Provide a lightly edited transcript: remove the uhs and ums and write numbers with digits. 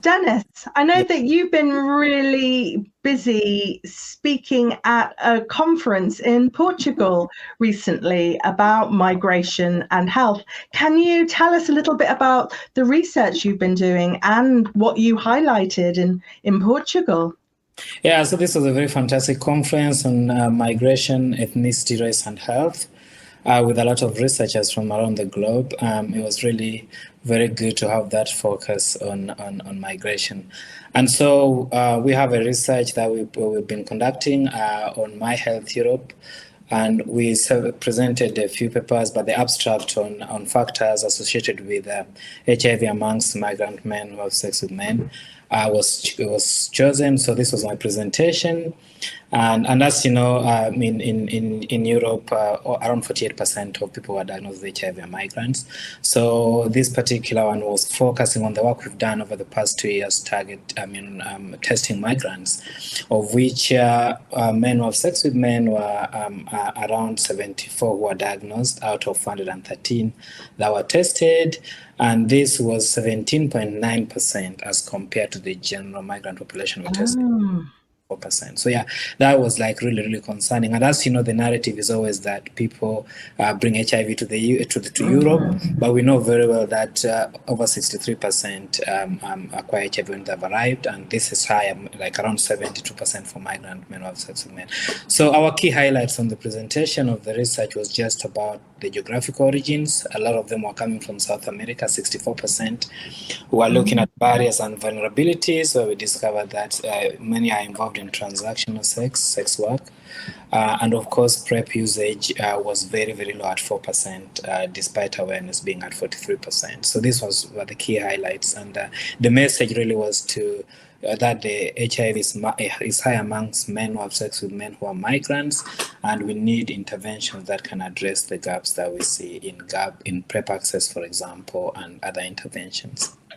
Dennis, I know Yeah, that you've been really busy speaking at a conference in Portugal recently about migration and health. Can you tell us a little bit about the research you've been doing and what you highlighted in Portugal? yeah. So this was a very fantastic conference on migration, ethnicity, race, and health, with a lot of researchers from around the globe. It was really very good to have that focus on migration. And so we have a research that we've been conducting on My Health Europe. And we presented a few papers, but the abstract on factors associated with HIV amongst migrant men who have sex with men was chosen. So this was my presentation. And as you know, in Europe, around 48% of people who are diagnosed with HIV are migrants. So this particular one was focusing on the work we've done over the past 2 years, testing migrants, of which men who have sex with men were around 74 who were diagnosed out of 113 that were tested. And this was 17.9% as compared to the general migrant population we tested. Oh. 4%. So yeah, that was like really, really concerning. And as you know, the narrative is always that people bring HIV to Europe, but we know very well that over 63% acquire HIV when they've arrived, and this is high, like around 72% for migrant men who have sex with men. So our key highlights on the presentation of the research was just about the geographic origins. A lot of them were coming from South America, 64%. We were looking at barriers and vulnerabilities, where we discovered that many are involved in transactional sex work. And of course, PrEP usage was very, very low at 4%, despite awareness being at 43%. So this were the key highlights. And the message really was that the HIV is high amongst men who have sex with men who are migrants, and we need interventions that can address the gaps that we see in PrEP access, for example, and other interventions.